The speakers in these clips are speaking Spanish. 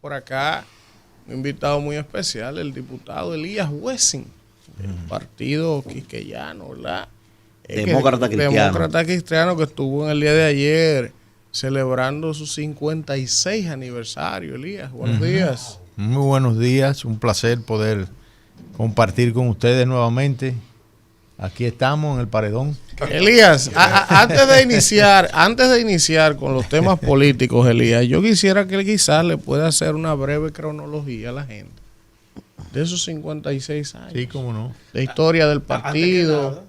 por acá un invitado muy especial, el diputado Elías Wessing, del partido quiqueyano, ¿verdad? Demócrata cristiano. Demócrata cristiano, que estuvo en el día de ayer celebrando su 56 aniversario. Elías, buenos días. Muy buenos días, un placer poder compartir con ustedes nuevamente. Aquí estamos en el paredón. Elías, antes de iniciar con los temas políticos, Elías, yo quisiera que él quizás le pueda hacer una breve cronología a la gente de esos 56 años. Sí, cómo no. La historia del partido.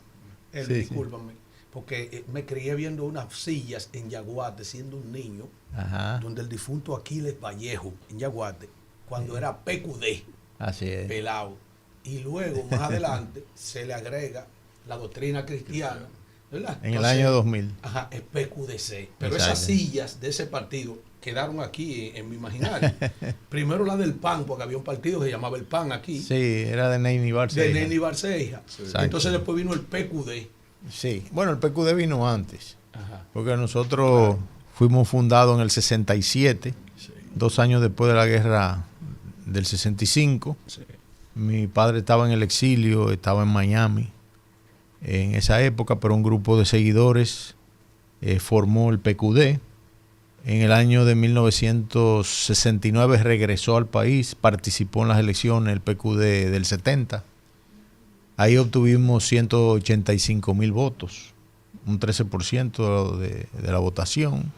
Discúlpame, porque me crié viendo unas sillas en Yaguate siendo un niño, donde el difunto Aquiles Vallejo en Yaguate, cuando era PQD, así es, pelado, y luego más adelante se le agrega la doctrina cristiana, ¿verdad? En el año 2000. Ajá, es PQDC. Pero exacto, esas sillas de ese partido quedaron aquí en mi imaginario. Primero la del PAN, porque había un partido que se llamaba el PAN aquí. Sí, era de Neyni Barceja. De Neyni Barceja. Entonces después vino el PQD. Sí, bueno, el PQD vino antes. Ajá. Porque nosotros fuimos fundados en el 67, 2 años después de la guerra del 65. Sí. Mi padre estaba en el exilio, estaba en Miami en esa época, pero un grupo de seguidores formó el PQD. En el año de 1969 regresó al país, participó en las elecciones del PQD del 70. Ahí obtuvimos 185,000 votos, un 13% de la votación.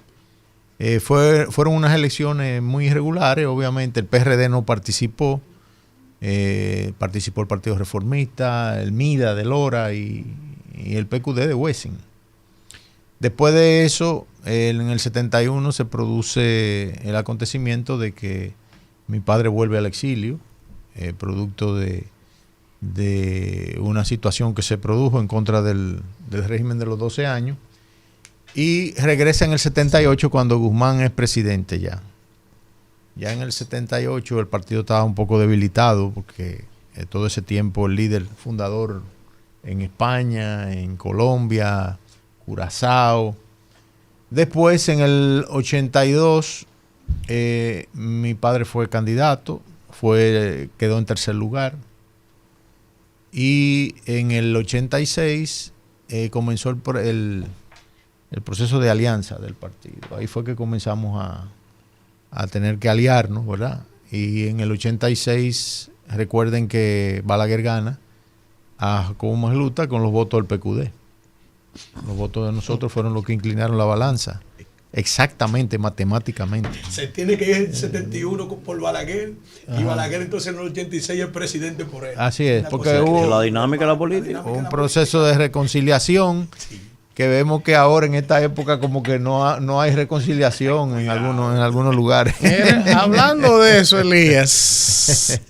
Fueron unas elecciones muy irregulares, obviamente. El PRD no participó. Participó el Partido Reformista, el MIDA de Lora y el PQD de Wessing. Después de eso, en el 71 se produce el acontecimiento de que mi padre vuelve al exilio, producto de una situación que se produjo en contra del régimen de los 12 años, y regresa en el 78 cuando Guzmán es presidente ya. Ya en el 78 el partido estaba un poco debilitado porque todo ese tiempo el líder fundador en España, en Colombia, Curazao. Después en el 82 mi padre fue candidato, quedó en tercer lugar. Y en el 86 comenzó el proceso de alianza del partido. Ahí fue que comenzamos a tener que aliarnos, ¿verdad? Y en el 86, recuerden que Balaguer gana a Jacobo Masluta con los votos del PQD. Los votos de nosotros fueron los que inclinaron la balanza. Exactamente, matemáticamente. Se tiene que ir el 71 por Balaguer, y Balaguer entonces en el 86 es presidente por él. Así es, porque hubo la dinámica de la política. Un proceso de reconciliación. Sí. Que vemos que ahora en esta época como que no hay reconciliación en algunos lugares. Hablando de eso, Elías,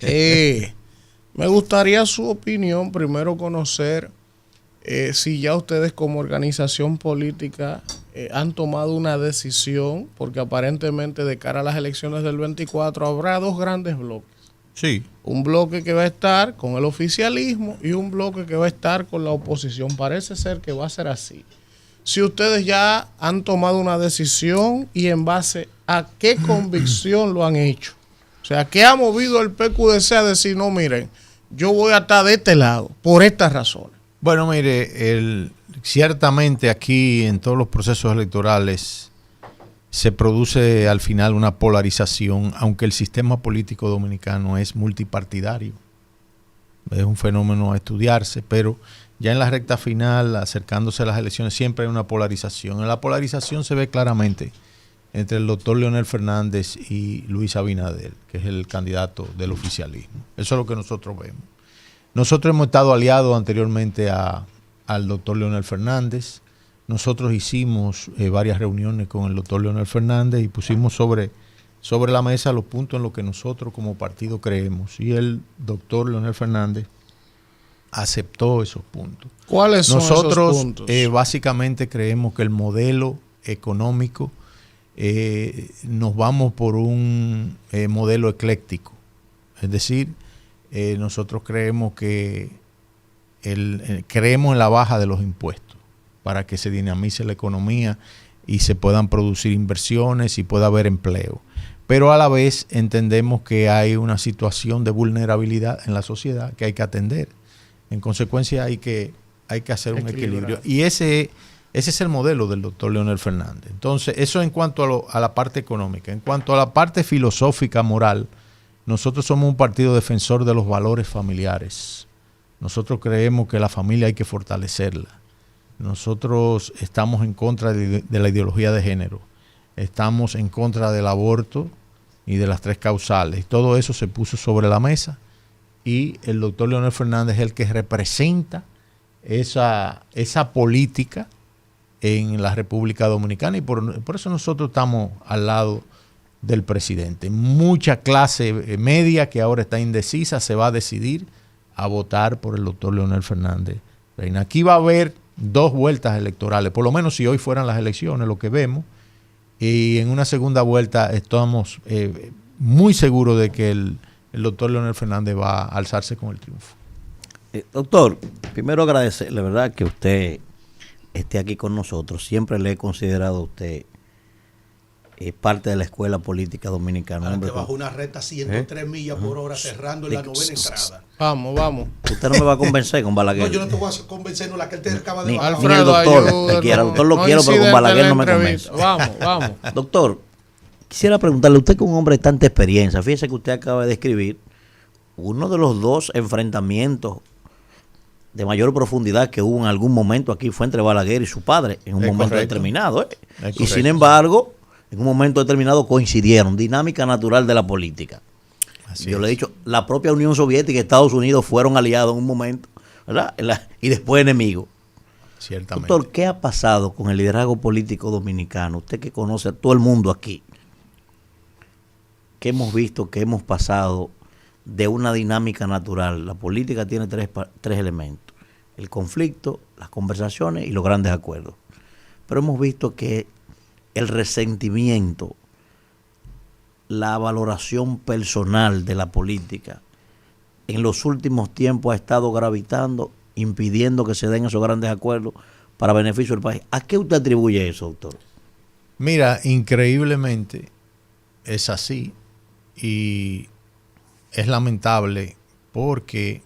me gustaría su opinión, primero conocer si ya ustedes como organización política han tomado una decisión, porque aparentemente de cara a las elecciones del 24 habrá 2 grandes bloques. Sí. Un bloque que va a estar con el oficialismo y un bloque que va a estar con la oposición. Parece ser que va a ser así. Si ustedes ya han tomado una decisión y en base a qué convicción lo han hecho. O sea, ¿qué ha movido el PQDC a decir, no, miren, yo voy a estar de este lado por estas razones? Bueno, mire, ciertamente aquí en todos los procesos electorales se produce al final una polarización, aunque el sistema político dominicano es multipartidario. Es un fenómeno a estudiarse, pero ya en la recta final, acercándose a las elecciones, siempre hay una polarización. En la polarización se ve claramente entre el doctor Leonel Fernández y Luis Abinader, que es el candidato del oficialismo. Eso es lo que nosotros vemos. Nosotros hemos estado aliados anteriormente al doctor Leonel Fernández. Nosotros hicimos varias reuniones con el doctor Leonel Fernández y pusimos sobre la mesa los puntos en los que nosotros como partido creemos. Y el doctor Leonel Fernández aceptó esos puntos. ¿Cuáles son nosotros, esos puntos? Básicamente creemos que el modelo económico, nos vamos por un modelo ecléctico. Es decir, nosotros creemos que creemos en la baja de los impuestos para que se dinamice la economía y se puedan producir inversiones y pueda haber empleo. pero a la vez entendemos que hay una situación de vulnerabilidad en la sociedad que hay que atender. En consecuencia hay que hacer un equilibrio. Y ese es el modelo del doctor Leonel Fernández. Entonces, eso en cuanto a la parte económica. En cuanto a la parte filosófica, moral, nosotros somos un partido defensor de los valores familiares. Nosotros creemos que la familia hay que fortalecerla. Nosotros estamos en contra de la ideología de género. Estamos en contra del aborto y de las 3 causales. Todo eso se puso sobre la mesa y el doctor Leonel Fernández es el que representa esa política en la República Dominicana y por eso nosotros estamos al lado del presidente. Mucha clase media que ahora está indecisa se va a decidir a votar por el doctor Leonel Fernández Reina. Aquí va a haber 2 vueltas electorales, por lo menos si hoy fueran las elecciones, lo que vemos, y en una segunda vuelta estamos muy seguros de que el doctor Leonel Fernández va a alzarse con el triunfo. Doctor, primero agradecerle, ¿verdad?, que usted esté aquí con nosotros. Siempre le he considerado a usted parte de la escuela política dominicana. Ahora que bajó una recta 103 millas por hora cerrando en la 9ª entrada. Vamos. Usted no me va a convencer con Balaguer. No, yo no te voy a convencer, no, la que él te acaba de ni, bajar. ni el doctor, te quiera. Doctor lo quiero, pero con Balaguer no me convence. Vamos. Doctor, quisiera preguntarle, usted que es un hombre de tanta experiencia, fíjese que usted acaba de describir uno de los 2 enfrentamientos de mayor profundidad que hubo en algún momento aquí fue entre Balaguer y su padre, en un momento determinado. Y sin embargo, en un momento determinado coincidieron, dinámica natural de la política. Yo le he dicho, la propia Unión Soviética y Estados Unidos fueron aliados en un momento, ¿verdad? Y después enemigos. Ciertamente. Doctor, ¿qué ha pasado con el liderazgo político dominicano? Usted que conoce a todo el mundo aquí, ¿qué hemos visto, qué hemos pasado de una dinámica natural? La política tiene 3 elementos: el conflicto, las conversaciones y los grandes acuerdos. Pero hemos visto que el resentimiento, la valoración personal de la política en los últimos tiempos ha estado gravitando, impidiendo que se den esos grandes acuerdos para beneficio del país. ¿A qué usted atribuye eso, doctor? Mira, increíblemente es así y es lamentable porque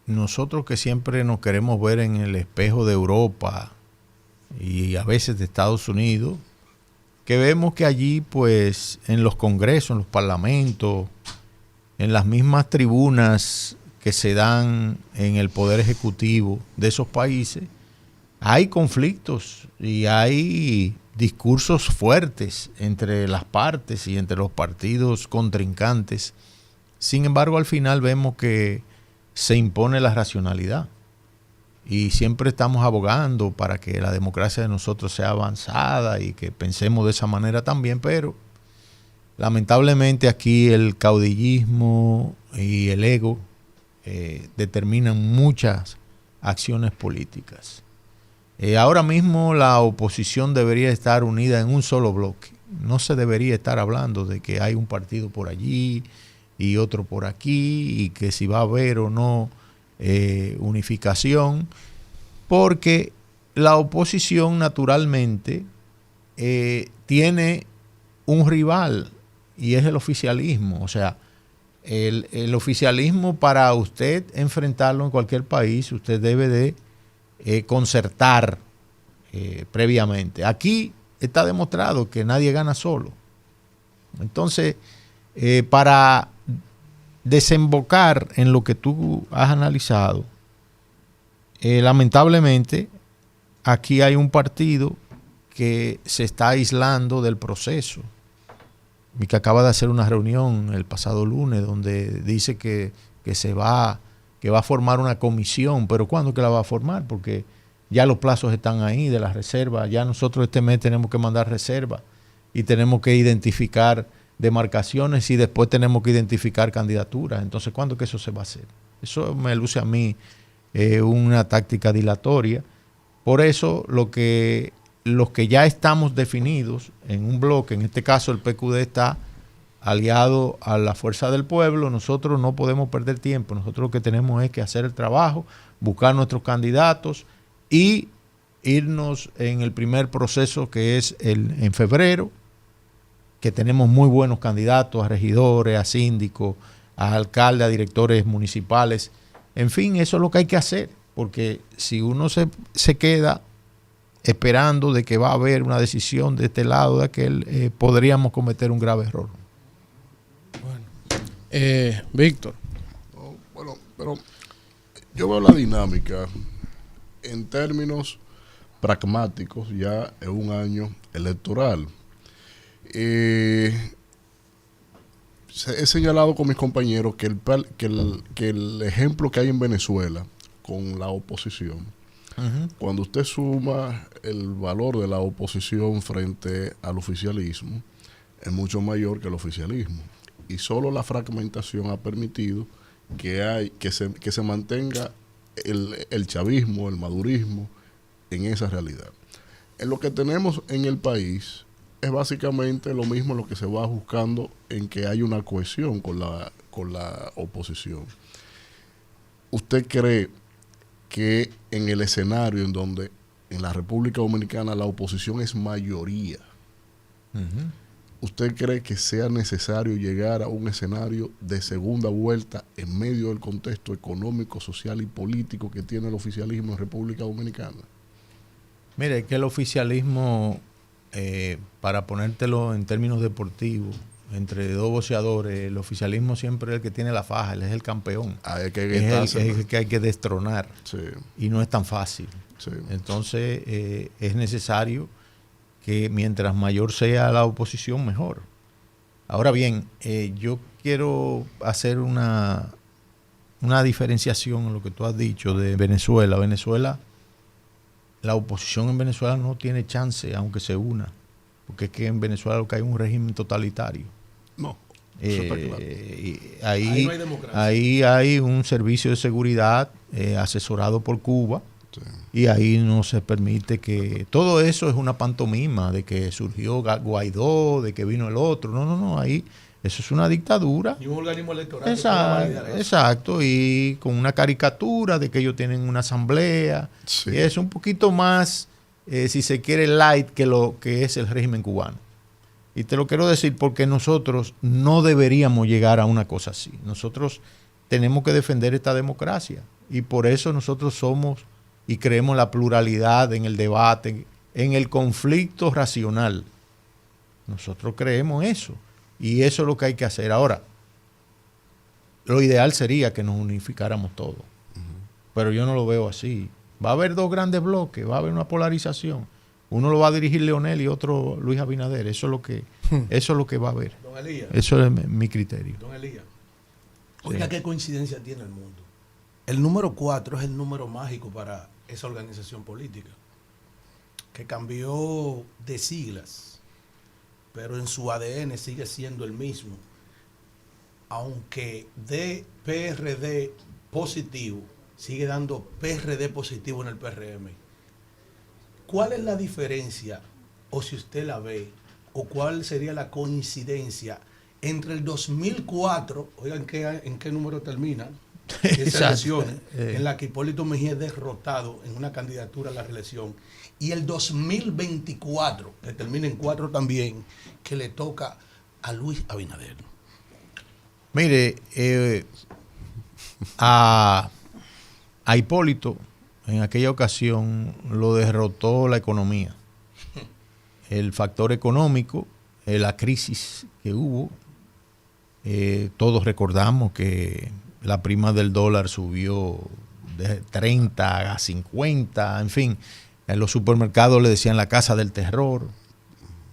nosotros que siempre nos queremos ver en el espejo de Europa y a veces de Estados Unidos, que vemos que allí pues en los congresos, en los parlamentos, en las mismas tribunas que se dan en el poder ejecutivo de esos países, hay conflictos y hay discursos fuertes entre las partes y entre los partidos contrincantes. Sin embargo, al final vemos que se impone la racionalidad y siempre estamos abogando para que la democracia de nosotros sea avanzada y que pensemos de esa manera también, pero lamentablemente aquí el caudillismo y el ego determinan muchas acciones políticas. Ahora mismo la oposición debería estar unida en un solo bloque. No se debería estar hablando de que hay un partido por allí y otro por aquí y que si va a haber o no unificación, porque la oposición naturalmente tiene un rival y es el oficialismo. O sea, el oficialismo, para usted enfrentarlo en cualquier país, usted debe de concertar previamente. Aquí está demostrado que nadie gana solo. Entonces, para desembocar en lo que tú has analizado, lamentablemente aquí hay un partido que se está aislando del proceso y que acaba de hacer una reunión el pasado lunes donde dice que va a formar una comisión. Pero ¿cuándo que la va a formar? Porque ya los plazos están ahí de las reservas. Ya nosotros este mes tenemos que mandar reservas y tenemos que identificar demarcaciones y después tenemos que identificar candidaturas. Entonces, ¿cuándo que eso se va a hacer? Eso me luce a mí una táctica dilatoria. Por eso los que ya estamos definidos en un bloque, en este caso el PQD está aliado a la Fuerza del Pueblo, nosotros no podemos perder tiempo. Nosotros lo que tenemos es que hacer el trabajo, buscar nuestros candidatos y irnos en el primer proceso, que es en febrero, que tenemos muy buenos candidatos a regidores, a síndicos, a alcaldes, a directores municipales. En fin, eso es lo que hay que hacer, porque si uno se queda esperando de que va a haber una decisión de este lado, de aquel, podríamos cometer un grave error. Bueno, Víctor. No, bueno, pero yo veo la dinámica en términos pragmáticos ya en un año electoral. He señalado con mis compañeros que el ejemplo que hay en Venezuela con la oposición, cuando usted suma el valor de la oposición frente al oficialismo, es mucho mayor que el oficialismo. Y solo la fragmentación ha permitido que se mantenga el chavismo, el madurismo en esa realidad. En lo que tenemos en el país es básicamente lo mismo lo que se va buscando en que hay una cohesión con la oposición. ¿Usted cree que en el escenario en donde en la República Dominicana la oposición es mayoría, usted cree que sea necesario llegar a un escenario de segunda vuelta en medio del contexto económico, social y político que tiene el oficialismo en República Dominicana? Mire, que el oficialismo, para ponértelo en términos deportivos, entre dos boxeadores, el oficialismo siempre es el que tiene la faja, él es el campeón. Es el que hay que destronar. Sí. Y no es tan fácil. Sí. Entonces, es necesario que mientras mayor sea la oposición, mejor. Ahora bien, yo quiero hacer una diferenciación en lo que tú has dicho de Venezuela. La oposición en Venezuela no tiene chance, aunque se una, porque es que en Venezuela lo que hay es un régimen totalitario. No, eso está claro. Ahí no hay democracia. Ahí hay un servicio de seguridad asesorado por Cuba, Sí. y ahí no se permite que... Todo eso es una pantomima de que surgió Guaidó, de que vino el otro. No, ahí eso es una dictadura. Y un organismo electoral. Que pueda validar eso. Exacto, y con una caricatura de que ellos tienen una asamblea. Sí. Y es un poquito más, si se quiere, light que lo que es el régimen cubano. Y te lo quiero decir porque nosotros no deberíamos llegar a una cosa así. Nosotros tenemos que defender esta democracia. Y por eso nosotros somos y creemos en la pluralidad, en el debate, en el conflicto racional. Nosotros creemos eso. Y eso es lo que hay que hacer. Ahora, lo ideal sería que nos unificáramos todos. Pero yo no lo veo así. Va a haber dos grandes bloques, va a haber una polarización. Uno lo va a dirigir Leonel y otro Luis Abinader. Eso es lo que va a haber. Don Elías. Eso es mi criterio. Don Elías. Oiga, qué coincidencia tiene el mundo. El número 4 es el número mágico para esa organización política, que cambió de siglas, pero en su ADN sigue siendo el mismo. Aunque de PRD positivo, sigue dando PRD positivo en el PRM. ¿Cuál es la diferencia, o si usted la ve, o cuál sería la coincidencia entre el 2004, oigan en qué número termina, esas elecciones, en la que Hipólito Mejía es derrotado en una candidatura a la reelección, y el 2024, que termina en 4 también, que le toca a Luis Abinader? Mire, a Hipólito en aquella ocasión lo derrotó la economía. El factor económico, la crisis que hubo, todos recordamos que la prima del dólar subió de 30 a 50, en fin, en los supermercados le decían la casa del terror.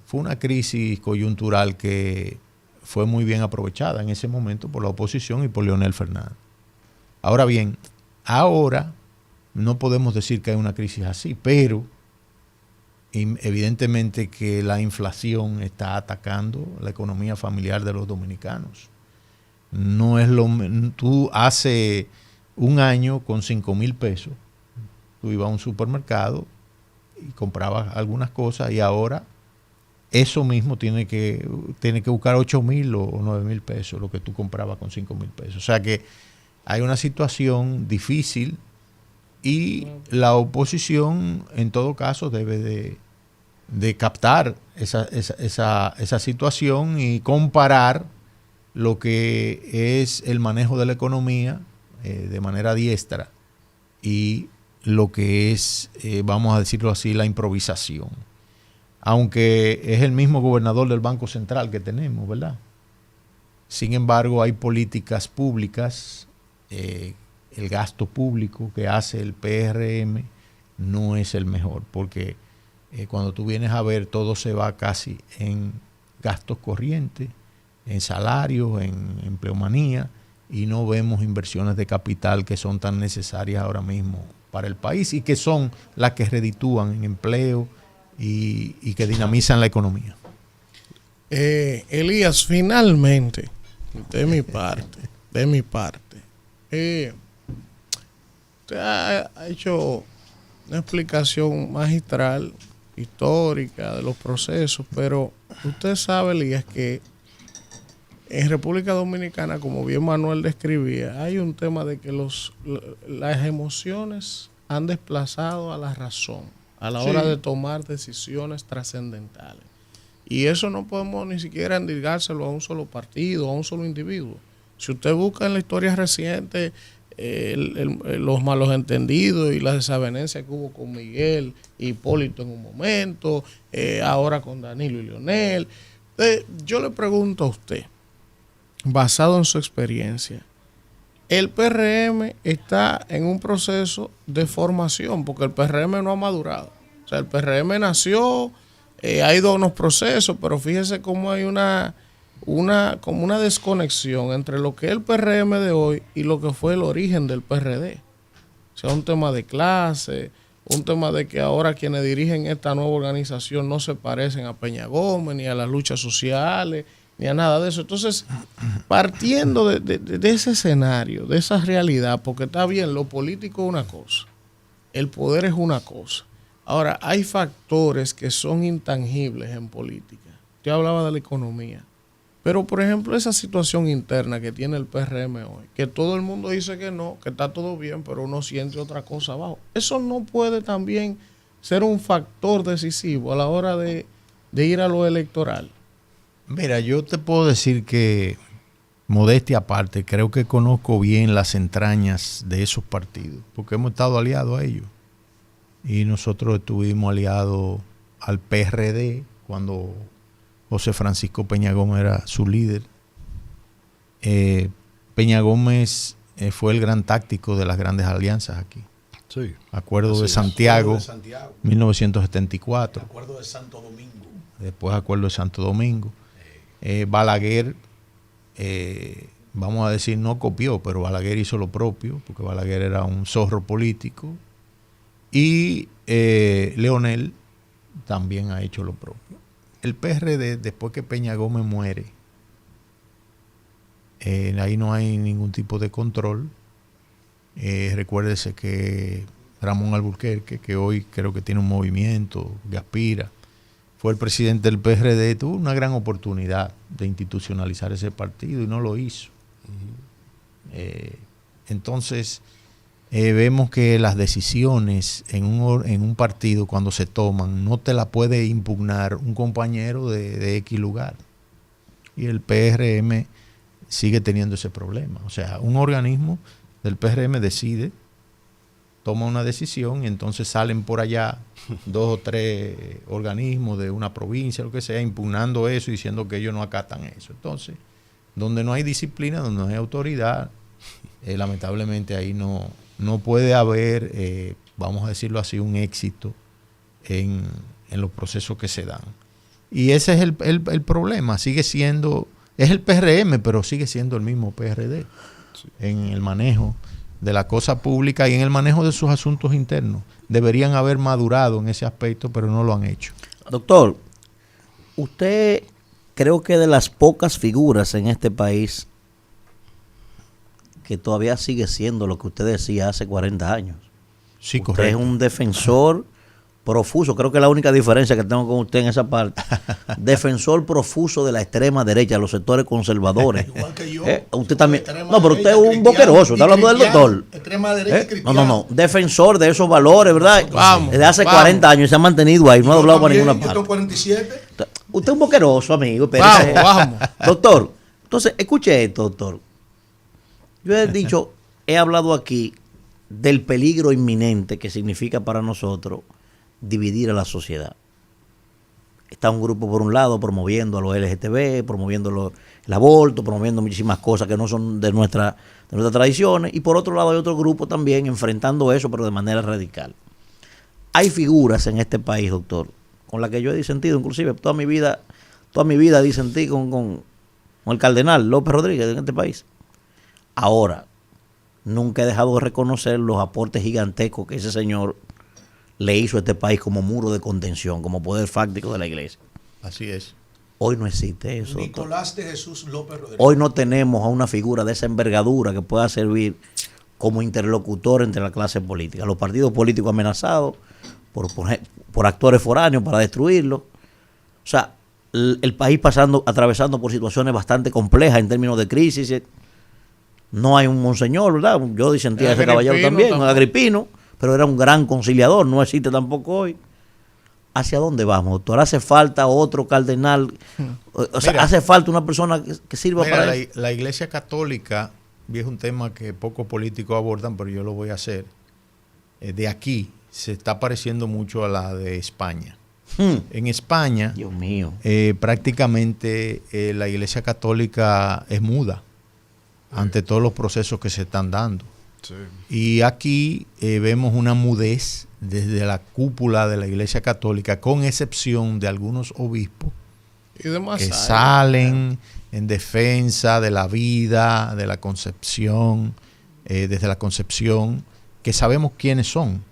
Fue una crisis coyuntural que fue muy bien aprovechada en ese momento por la oposición y por Leonel Fernández. Ahora bien, ahora no podemos decir que hay una crisis así, pero evidentemente que la inflación está atacando la economía familiar de los dominicanos. No es tú hace un año con 5,000 pesos, tú ibas a un supermercado y comprabas algunas cosas, y ahora eso mismo tiene que buscar 8,000 o 9,000 pesos, lo que tú comprabas con 5,000 pesos. O sea que hay una situación difícil y la oposición en todo caso debe de captar esa situación y comparar lo que es el manejo de la economía de manera diestra y lo que es, vamos a decirlo así, la improvisación. Aunque es el mismo gobernador del Banco Central que tenemos, ¿verdad? Sin embargo, hay políticas públicas, el gasto público que hace el PRM no es el mejor, porque cuando tú vienes a ver, todo se va casi en gastos corrientes, en salarios, en empleomanía, y no vemos inversiones de capital que son tan necesarias ahora mismo para el país y que son las que reditúan en empleo y que dinamizan la economía. Elías, finalmente, de mi parte, usted ha hecho una explicación magistral, histórica de los procesos, pero usted sabe, Elías, que en República Dominicana, como bien Manuel describía, hay un tema de que las emociones han desplazado a la razón a la hora de tomar decisiones trascendentales. Y eso no podemos ni siquiera endilgárselo a un solo partido, a un solo individuo. Si usted busca en la historia reciente los malos entendidos y las desavenencias que hubo con Miguel, Hipólito en un momento, ahora con Danilo y Leonel, yo le pregunto a usted, basado en su experiencia, el PRM está en un proceso de formación, porque el PRM no ha madurado. O sea, el PRM nació, ha ido a unos procesos, pero fíjese cómo hay como una desconexión entre lo que es el PRM de hoy y lo que fue el origen del PRD. O sea, un tema de clase, un tema de que ahora quienes dirigen esta nueva organización no se parecen a Peña Gómez, ni a las luchas sociales, ni a nada de eso. Entonces, partiendo de ese escenario, de esa realidad, porque está bien, lo político es una cosa, el poder es una cosa. Ahora, hay factores que son intangibles en política. Yo hablaba de la economía. Pero, por ejemplo, esa situación interna que tiene el PRM hoy, que todo el mundo dice que no, que está todo bien, pero uno siente otra cosa abajo. Eso no puede también ser un factor decisivo a la hora de ir a lo electoral. Mira, yo te puedo decir que, modestia aparte, creo que conozco bien las entrañas de esos partidos, porque hemos estado aliados a ellos. Y nosotros estuvimos aliados al PRD cuando José Francisco Peña Gómez era su líder. Peña Gómez fue el gran táctico de las grandes alianzas aquí. Sí. Acuerdo de Santiago, 1974. Acuerdo de Santo Domingo. Después Acuerdo de Santo Domingo. Balaguer, vamos a decir, no copió, pero Balaguer hizo lo propio, porque Balaguer era un zorro político. Y Leonel también ha hecho lo propio. El PRD, después que Peña Gómez muere, ahí no hay ningún tipo de control. Recuérdese que Ramón Alburquerque, que hoy creo que tiene un movimiento, que aspira, fue el presidente del PRD, tuvo una gran oportunidad de institucionalizar ese partido y no lo hizo. Entonces, vemos que las decisiones en un partido, cuando se toman, no te la puede impugnar un compañero de X lugar. Y el PRM sigue teniendo ese problema. O sea, un organismo del PRM decide, toma una decisión y entonces salen por allá 2 o 3 organismos de una provincia, lo que sea, impugnando eso y diciendo que ellos no acatan eso. Entonces, donde no hay disciplina, donde no hay autoridad, lamentablemente ahí no puede haber, vamos a decirlo así, un éxito en los procesos que se dan. Y ese es el problema. Sigue siendo, es el PRM, pero sigue siendo el mismo PRD en el manejo de la cosa pública y en el manejo de sus asuntos internos. Deberían haber madurado en ese aspecto, pero no lo han hecho. Doctor, usted creo que de las pocas figuras en este país que todavía sigue siendo lo que usted decía hace 40 años. Sí, usted correcto. es un defensor profuso, creo que es la única diferencia que tengo con usted en esa parte. Defensor profuso de la extrema derecha, los sectores conservadores. Igual que yo. Usted también. Extrema No, pero usted es derecha, un boqueroso, está hablando del cristiano, doctor. Extrema derecha cristiana. No. Defensor de esos valores, ¿verdad? Vamos, Desde hace vamos. 40 años se ha mantenido ahí, no ha doblado para ninguna Yo parte. tengo 47. Usted es un boqueroso, amigo. Vamos, vamos. Doctor, entonces, escuche esto, doctor. Yo he hablado aquí del peligro inminente que significa para nosotros dividir a la sociedad. Está un grupo por un lado promoviendo a los LGTB, promoviendo el aborto, promoviendo muchísimas cosas que no son de nuestras tradiciones, y por otro lado hay otro grupo también enfrentando eso, pero de manera radical. Hay figuras en este país, doctor, con las que yo he disentido, inclusive toda mi vida disentí con el cardenal López Rodríguez en este país. Ahora, nunca he dejado de reconocer los aportes gigantescos que ese señor le hizo a este país como muro de contención, como poder fáctico de la iglesia. Así es. Hoy no existe eso. Nicolás de Jesús López Rodríguez. Hoy no tenemos a una figura de esa envergadura que pueda servir como interlocutor entre la clase política. Los partidos políticos amenazados por actores foráneos para destruirlo. O sea, el país atravesando por situaciones bastante complejas en términos de crisis. No hay un monseñor, ¿verdad? Yo disentía a ese caballero también, un Agripino, pero era un gran conciliador, no existe tampoco hoy. ¿Hacia dónde vamos, doctor? ¿Hace falta otro cardenal? O sea, ¿hace falta una persona que sirva para eso? La Iglesia Católica, y es un tema que pocos políticos abordan, pero yo lo voy a hacer. De aquí se está pareciendo mucho a la de España. En España, Dios mío, prácticamente la Iglesia Católica es muda ante todos los procesos que se están dando. Sí. Y aquí vemos una mudez desde la cúpula de la Iglesia Católica, con excepción de algunos obispos Y demás que salen en defensa de la vida, de la concepción, desde la concepción, que sabemos quiénes son.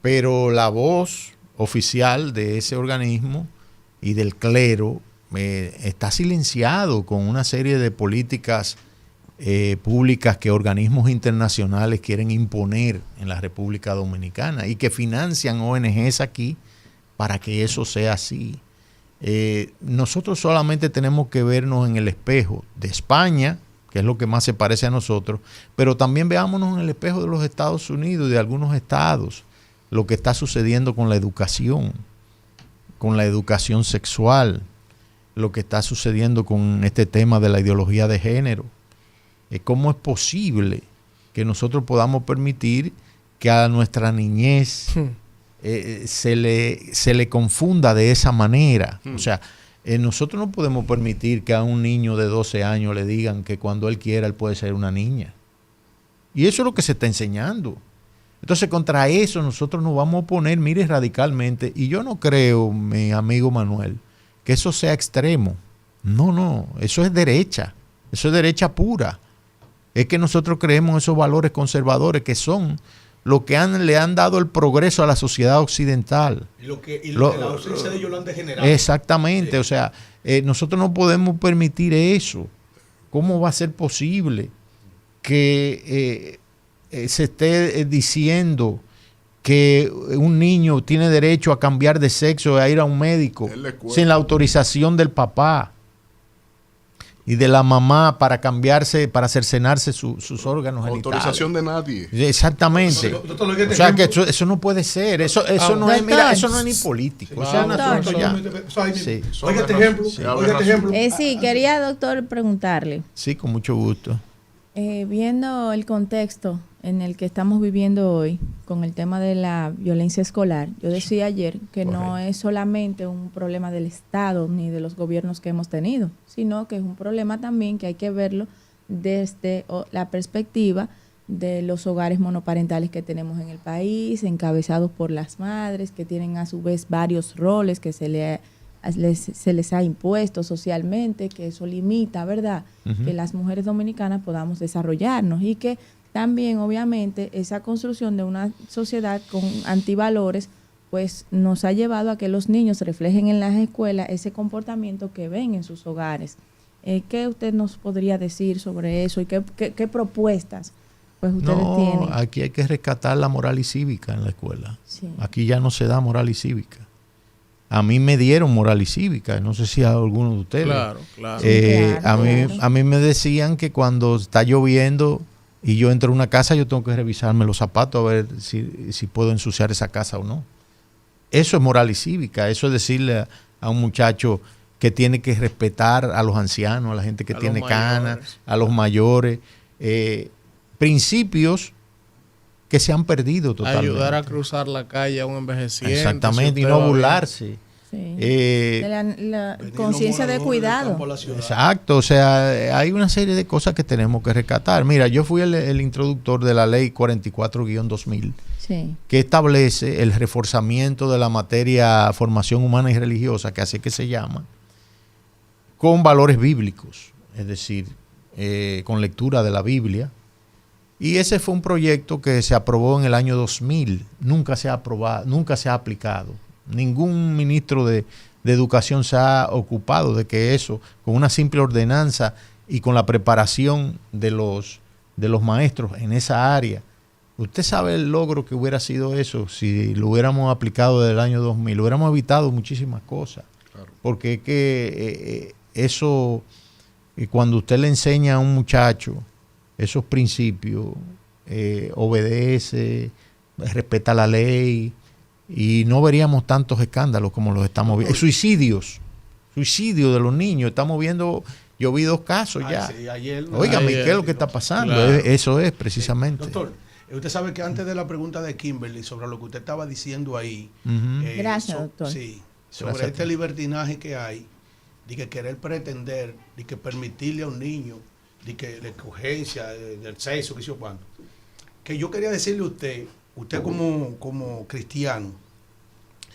Pero la voz oficial de ese organismo y del clero está silenciado con una serie de políticas públicas que organismos internacionales quieren imponer en la República Dominicana y que financian ONGs aquí para que eso sea así. Nosotros solamente tenemos que vernos en el espejo de España, que es lo que más se parece a nosotros, pero también veámonos en el espejo de los Estados Unidos y de algunos estados, lo que está sucediendo con la educación sexual, lo que está sucediendo con este tema de la ideología de género. ¿Cómo es posible que nosotros podamos permitir que a nuestra niñez se le confunda de esa manera? O sea, nosotros no podemos permitir que a un niño de 12 años le digan que cuando él quiera él puede ser una niña. Y eso es lo que se está enseñando. Entonces, contra eso nosotros nos vamos a oponer, mire, radicalmente. Y yo no creo, mi amigo Manuel, que eso sea extremo. No, eso es derecha pura. Es que nosotros creemos esos valores conservadores que son lo que le han dado el progreso a la sociedad occidental. Y lo que la ausencia de ellos lo han degenerado. Exactamente, o sea, nosotros no podemos permitir eso. ¿Cómo va a ser posible que se esté diciendo que un niño tiene derecho a cambiar de sexo, a ir a un médico sin la autorización del papá y de la mamá para cambiarse, para cercenarse sus órganos genitales? Autorización de nadie. Exactamente. O sea que eso no puede ser. Eso no es, mira, eso no es ni político. Eso es un asunto ya. Sí. Oiga este ejemplo. Sí, quería, doctor, preguntarle. Sí, con mucho gusto. Viendo el contexto en el que estamos viviendo hoy con el tema de la violencia escolar, yo decía ayer que no es solamente un problema del Estado ni de los gobiernos que hemos tenido, sino que es un problema también que hay que verlo desde la perspectiva de los hogares monoparentales que tenemos en el país, encabezados por las madres, que tienen a su vez varios roles que se les ha impuesto socialmente, que eso limita, ¿verdad?, que las mujeres dominicanas podamos desarrollarnos, y que también, obviamente, esa construcción de una sociedad con antivalores, pues nos ha llevado a que los niños reflejen en las escuelas ese comportamiento que ven en sus hogares. ¿Qué usted nos podría decir sobre eso y qué propuestas pues ustedes tienen? Aquí hay que rescatar la moral y cívica en la escuela. Sí. Aquí ya no se da moral y cívica. A mí me dieron moral y cívica, no sé si a alguno de ustedes. Claro. A mí me decían que cuando está lloviendo y yo entro a una casa, yo tengo que revisarme los zapatos a ver si puedo ensuciar esa casa o no. Eso es moral y cívica, eso es decirle a un muchacho que tiene que respetar a los ancianos, a la gente que tiene canas, a los mayores, principios que se han perdido totalmente. Ayudar a cruzar la calle a un envejeciente. Exactamente, y no burlarse. Sí. La conciencia de cuidado. Exacto, o sea, hay una serie de cosas que tenemos que rescatar. Mira, yo fui el introductor de la ley 44-2000, sí, que establece el reforzamiento de la materia formación humana y religiosa, que así que se llama, con valores bíblicos, es decir, con lectura de la Biblia. Y ese fue un proyecto que se aprobó en el año 2000, nunca se ha aprobado, nunca se ha aplicado. Ningún ministro de educación se ha ocupado de que eso, con una simple ordenanza y con la preparación de los maestros en esa área. Usted sabe el logro que hubiera sido eso si lo hubiéramos aplicado desde el año 2000. Hubiéramos evitado muchísimas cosas. Claro. Porque es que eso, cuando usted le enseña a un muchacho esos principios, obedece, respeta la ley, y no veríamos tantos escándalos como los estamos viendo. Suicidios de los niños. Estamos viendo, yo vi 2 casos ya. Sí, óigame, ¿qué es lo que está pasando? Claro. Eso es precisamente. Doctor, usted sabe que antes de la pregunta de Kimberly sobre lo que usted estaba diciendo ahí. Gracias, doctor. Sí, sobre este libertinaje que hay, de que querer pretender, de que permitirle a un niño, de que la escogencia del sexo, que sé yo cuánto. Que yo quería decirle a usted como cristiano,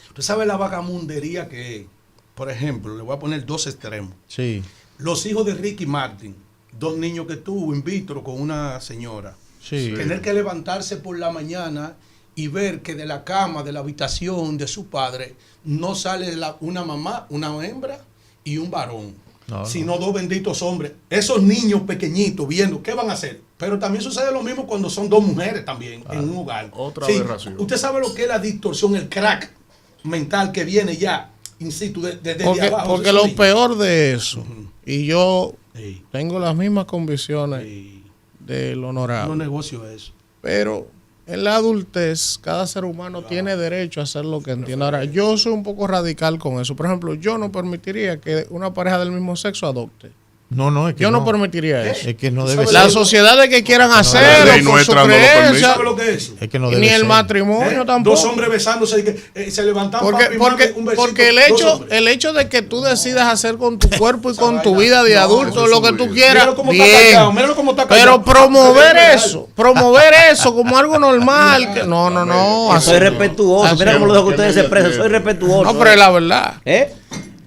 usted sabe la vagamundería que es. Por ejemplo, le voy a poner 2 extremos. Sí. Los hijos de Ricky Martin, 2 niños que tuvo in vitro con una señora. Sí. Tener que levantarse por la mañana y ver que de la cama, de la habitación de su padre, no sale una mamá, una hembra y un varón. Sino 2 benditos hombres. Esos niños pequeñitos viendo qué van a hacer. Pero también sucede lo mismo cuando son 2 mujeres también en un hogar. Otra aberración. Usted sabe lo que es la distorsión, el crack mental que viene ya, in situ, desde abajo. Porque lo peor de eso, y yo tengo las mismas convicciones del honorable. No negocio eso. Pero en la adultez, cada ser humano tiene derecho a hacer lo que entienda. Ahora, yo soy un poco radical con eso. Por ejemplo, yo no permitiría que una pareja del mismo sexo adopte. No, es que yo no permitiría eso. Es que no debe ser. Las sociedades que quieran hacerlo por su creencia, ¿sabe lo que es eso? Es que no debe ni el ser. matrimonio tampoco. 2 hombres besándose y que se levantan porque el hecho de que tú decidas hacer con tu cuerpo y con tu vida de adulto lo que tú quieras, míralo cómo está pero promover eso como algo normal, que no. Soy respetuoso. Mira cómo lo dejo que ustedes se expresan. Soy respetuoso. No, pero es la verdad.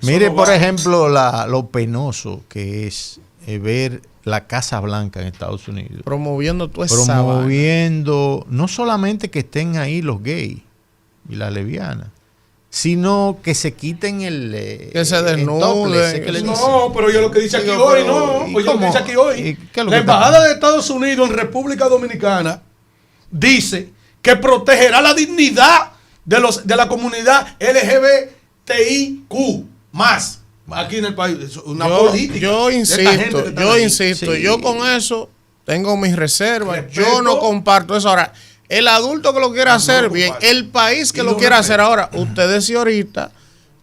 Mire, por ejemplo, lo penoso que es ver la Casa Blanca en Estados Unidos. Promoviendo toda esa vaina. No solamente que estén ahí los gays y las lesbianas, sino que se quiten que se desnuden. No, pero yo lo que dice aquí hoy, pues yo lo que dice aquí hoy. La Embajada de Estados Unidos en República Dominicana dice que protegerá la dignidad de la comunidad LGBTIQ más aquí en el país. Una política. Yo insisto, yo con eso tengo mis reservas. Yo no comparto eso. Ahora, el adulto que lo quiera hacer bien, el país que lo quiera hacer ahora, usted decía ahorita,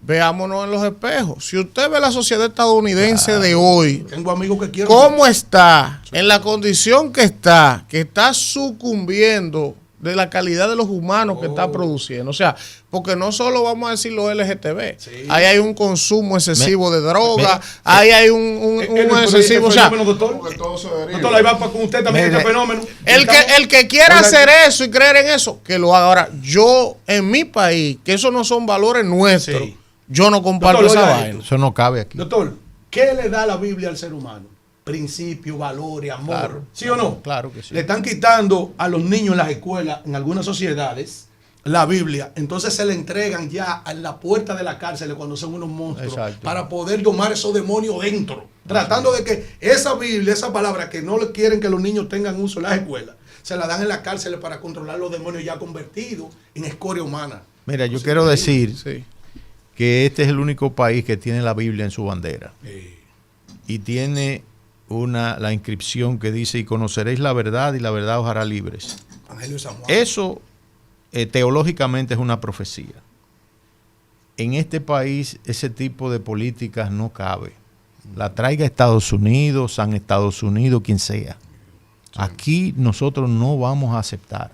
veámonos en los espejos. Si usted ve la sociedad estadounidense de hoy, tengo amigos que quieren cómo está, en la condición que está sucumbiendo de la calidad de los humanos que está produciendo. O sea, porque no solo vamos a decir los LGTB, ahí hay un consumo excesivo de droga, ahí hay un excesivo, o sea, doctor, ahí va con usted también este fenómeno. El que quiera hacer eso y creer en eso, que lo haga. Ahora, yo en mi país, que esos no son valores nuestros, yo no comparto esa vaina. Eso no cabe aquí. Doctor, ¿qué le da la Biblia al ser humano? Principios, valores, amor. Claro, ¿Sí o no? Claro que sí. Le están quitando a los niños en las escuelas, en algunas sociedades, la Biblia. Entonces se le entregan ya a la puerta de la cárcel cuando son unos monstruos. Exacto. Para poder domar esos demonios dentro. Tratando de que esa Biblia, esa palabra que no le quieren que los niños tengan uso en las escuelas, se la dan en la cárcel para controlar los demonios ya convertidos en escoria humana. Mira, yo quiero decir que este es el único país que tiene la Biblia en su bandera. Y tiene la inscripción que dice: y conoceréis la verdad y la verdad os hará libres. Eso teológicamente es una profecía. en este país ese tipo de políticas no cabe. La traiga Estados Unidos, San Estados Unidos, quien sea. Aquí nosotros no vamos a aceptar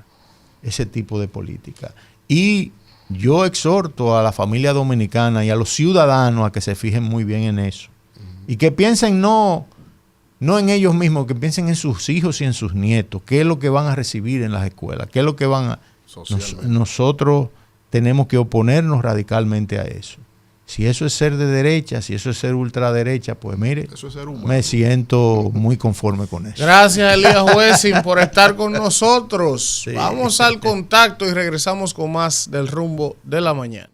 ese tipo de política. Y yo exhorto a la familia dominicana y a los ciudadanos a que se fijen muy bien en eso. Y que piensen no en ellos mismos, que piensen en sus hijos y en sus nietos. ¿Qué es lo que van a recibir en las escuelas? ¿Qué es lo que van a...? Nosotros tenemos que oponernos radicalmente a eso. Si eso es ser de derecha, si eso es ser ultraderecha, pues mire, Eso es ser humano. me siento muy conforme con eso. Gracias, Elías Huesin, por estar con nosotros. Sí. Vamos al contacto y regresamos con más del Rumbo de la Mañana.